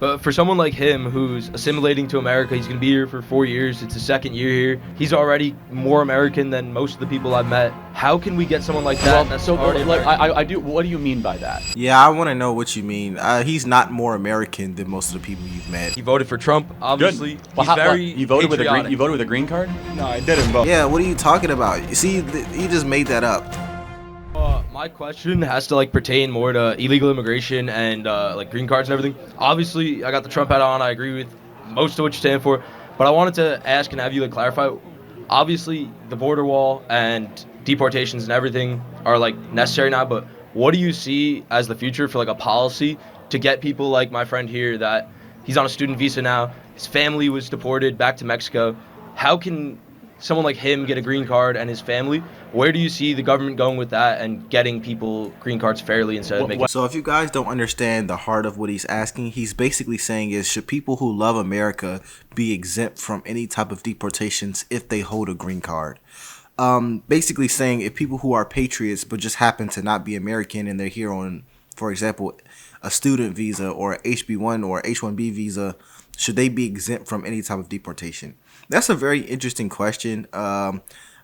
But for someone like him who's assimilating to America, he's going to be here for 4 years. It's his second year here. He's already more American than most of the people I've met. How can we get someone like that? I do. What do you mean by that? Yeah, I want to know what you mean. He's not more American than most of the people you've met. He voted for Trump, obviously. Good. Well, you voted patriotic. You voted with a green card? No, I didn't vote. Yeah, what are you talking about? You see, he just made that up. My question has to pertain more to illegal immigration and green cards and everything. Obviously, I got the Trump hat on. I agree with most of what you stand for, but I wanted to ask and have you clarify. Obviously, the border wall and deportations and everything are necessary now, but what do you see as the future for a policy to get people like my friend here that he's on a student visa now, his family was deported back to Mexico? How can someone like him get a green card and his family? Where do you see the government going with that and getting people green cards fairly instead of making... So if you guys don't understand the heart of what he's asking, he's basically saying is, should people who love America be exempt from any type of deportations if they hold a green card? Basically saying if people who are patriots but just happen to not be American and they're here on, for example, a student visa or a HB1 or H1B visa, should they be exempt from any type of deportation? That's a very interesting question.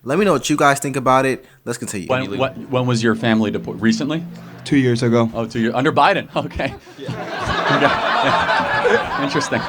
Let me know what you guys think about it. Let's continue. When was your family deported? Recently? 2 years ago. Oh, 2 years. Under Biden. Okay. Yeah. Interesting.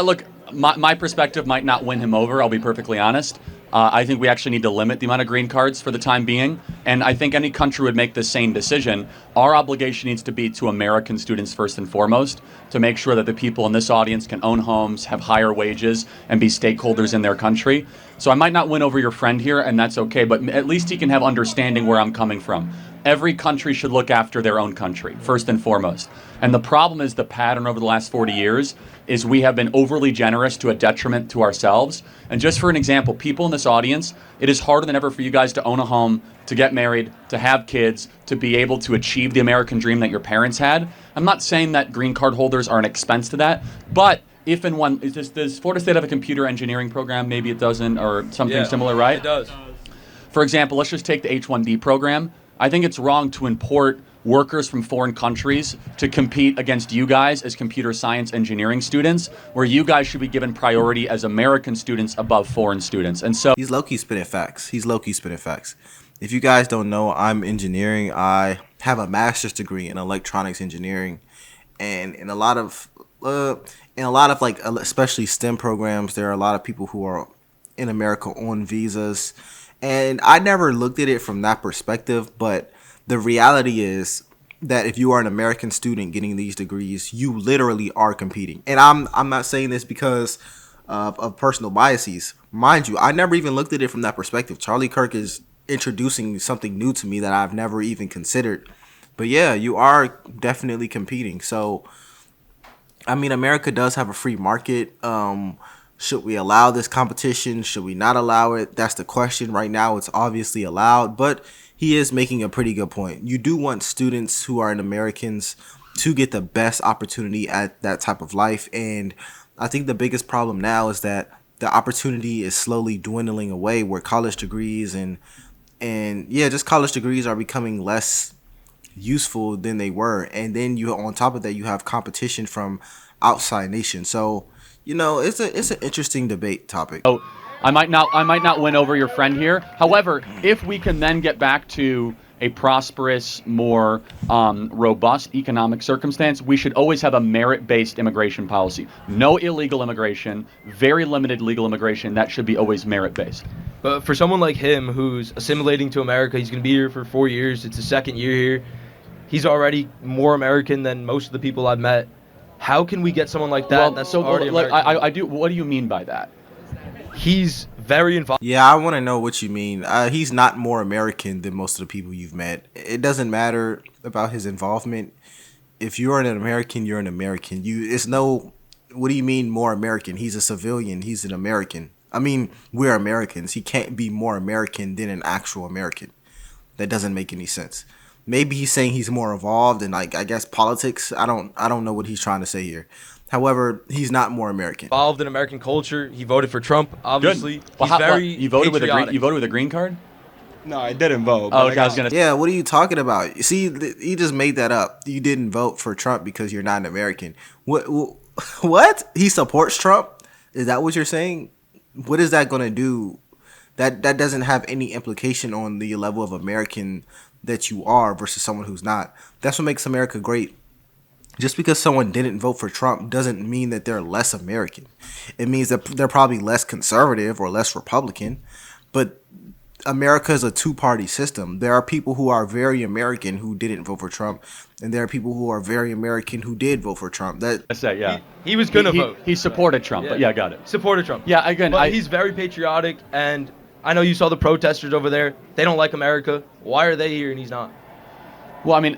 Look, my perspective might not win him over. I'll be perfectly honest. I think we actually need to limit the amount of green cards for the time being. And I think any country would make the same decision. Our obligation needs to be to American students first and foremost, to make sure that the people in this audience can own homes, have higher wages, and be stakeholders in their country. So I might not win over your friend here, and that's okay, but at least he can have understanding where I'm coming from. Every country should look after their own country, first and foremost. And the problem is the pattern over the last 40 years is we have been overly generous to a detriment to ourselves. And just for an example, people in this audience, it is harder than ever for you guys to own a home, to get married, to have kids, to be able to achieve the American dream that your parents had. I'm not saying that green card holders are an expense to that, but if and when, does Florida State have a computer engineering program? Maybe it doesn't, or something similar, right? It does. For example, let's just take the H1B program. I think it's wrong to import workers from foreign countries to compete against you guys as computer science engineering students, where you guys should be given priority as American students above foreign students. And so he's low-key spitting facts. If you guys don't know, I'm engineering. I have a master's degree in electronics engineering, and in a lot of especially STEM programs, there are a lot of people who are in America on visas. And I never looked at it from that perspective, but the reality is that if you are an American student getting these degrees, you literally are competing. And I'm not saying this because of personal biases. Mind you, I never even looked at it from that perspective. Charlie Kirk is introducing something new to me that I've never even considered. But yeah, you are definitely competing. So, I mean, America does have a free market. Should we allow this competition? Should we not allow it? That's the question. Right now, it's obviously allowed, but he is making a pretty good point. You do want students who are Americans to get the best opportunity at that type of life. And I think the biggest problem now is that the opportunity is slowly dwindling away, where college degrees and just college degrees are becoming less useful than they were. And then on top of that, you have competition from outside nations. So, it's an interesting debate topic. Oh, I might not win over your friend here. However, if we can then get back to a prosperous, more robust economic circumstance, we should always have a merit-based immigration policy. No illegal immigration, very limited legal immigration. That should be always merit-based. But for someone like him who's assimilating to America, he's going to be here for 4 years. It's his second year here. He's already more American than most of the people I've met. How can we get someone like that? I do. What do you mean by that? He's very involved. Yeah, I want to know what you mean. He's not more American than most of the people you've met. It doesn't matter about his involvement. If you're an American, you're an American. What do you mean more American? He's a civilian. He's an American. I mean, we're Americans. He can't be more American than an actual American. That doesn't make any sense. Maybe he's saying he's more involved in, I guess, politics. I don't know what he's trying to say here. However, he's not more American. Involved in American culture. He voted for Trump, obviously. Good. Well, he's very you voted patriotic. with a green card? No, I didn't vote. Oh, but okay, I was gonna. Yeah, what are you talking about? See, you just made that up. You didn't vote for Trump because you're not an American. What? What? He supports Trump? Is that what you're saying? What is that going to do? That doesn't have any implication on the level of American that you are versus someone who's not. That's what makes America great. Just because someone didn't vote for Trump doesn't mean that they're less American. It means that they're probably less conservative or less Republican. But America is a two-party system. There are people who are very American who didn't vote for Trump, and there are people who are very American who did vote for Trump. I say, yeah. He was gonna vote. He supported Trump, but yeah, got it. Supported Trump. Yeah, again, but he's very patriotic, and I know you saw the protesters over there. They don't like America. Why are they here and he's not? Well, I mean,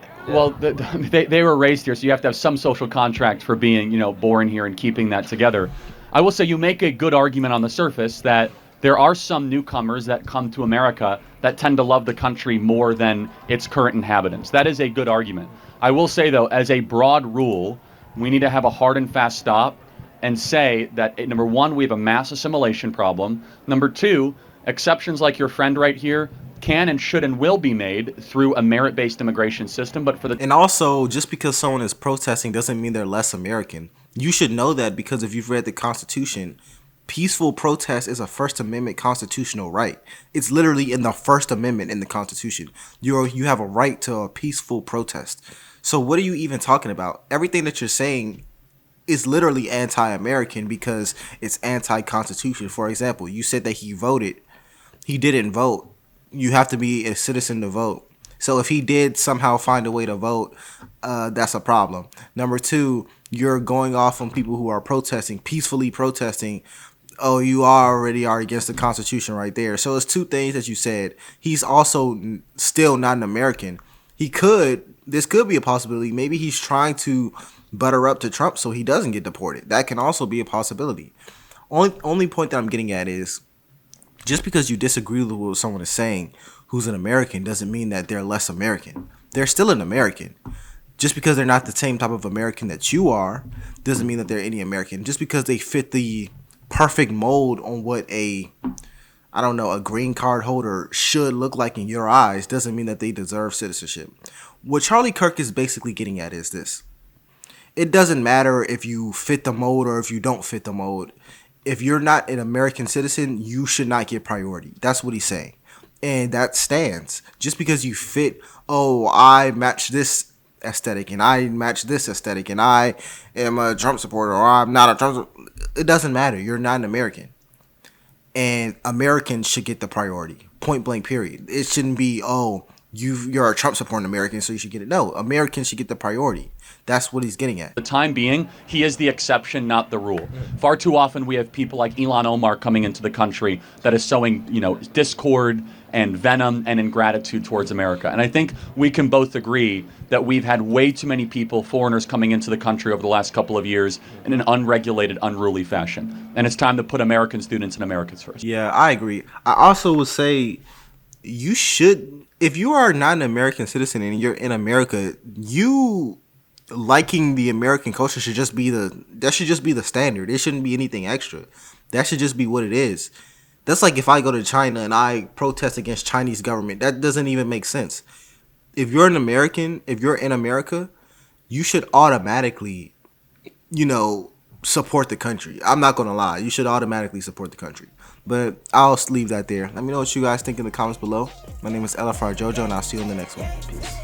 they were raised here, so you have to have some social contract for being, born here and keeping that together. I will say you make a good argument on the surface that there are some newcomers that come to America that tend to love the country more than its current inhabitants. That is a good argument. I will say, though, as a broad rule, we need to have a hard and fast stop and say that, number one, we have a mass assimilation problem. Number two, exceptions like your friend right here can and should and will be made through a merit-based immigration system. But for the And also, just because someone is protesting doesn't mean they're less American. You should know that because if you've read the Constitution, peaceful protest is a First Amendment constitutional right. It's literally in the First Amendment in the Constitution. You have a right to a peaceful protest. So what are you even talking about? Everything that you're saying is literally anti-American because it's anti-constitution. For example, you said that he voted. He didn't vote. You have to be a citizen to vote. So if he did somehow find a way to vote, that's a problem. Number two, you're going off on people who are protesting, peacefully protesting. Oh, you already are against the Constitution right there. So it's two things that you said. He's also still not an American. This could be a possibility. Maybe he's trying to butter up to Trump so he doesn't get deported. That can also be a possibility. Only point that I'm getting at is just because you disagree with what someone is saying who's an American doesn't mean that they're less American. They're still an American. Just because they're not the same type of American that you are doesn't mean that they're any American. Just because they fit the perfect mold on what a green card holder should look like in your eyes doesn't mean that they deserve citizenship. What Charlie Kirk is basically getting at is this. It doesn't matter if you fit the mold or if you don't fit the mold. If you're not an American citizen, you should not get priority. That's what he's saying. And that stands. Just because you fit, I match this aesthetic and I match this aesthetic and I am a Trump supporter or I'm not a Trump supporter. It doesn't matter. You're not an American. And Americans should get the priority. Point blank, period. It shouldn't be, you're a Trump supporting American, so you should get it. No, Americans should get the priority. That's what he's getting at. the time being, he is the exception, not the rule. Far too often we have people like Ilhan Omar coming into the country that is sowing, discord and venom and ingratitude towards America. And I think we can both agree that we've had way too many people, foreigners, coming into the country over the last couple of years in an unregulated, unruly fashion. And it's time to put American students and Americans first. Yeah, I agree. I also would say you should, if you are not an American citizen and you're in America, you liking the American culture should just be the standard. It shouldn't be anything extra. That should just be what it is. That's like if I go to China and I protest against Chinese government. That doesn't even make sense. If you're an American, if you're in America, you should automatically, support the country. I'm not going to lie. You should automatically support the country. But I'll leave that there. Let me know what you guys think in the comments below. My name is Jojo, and I'll see you in the next one. Peace.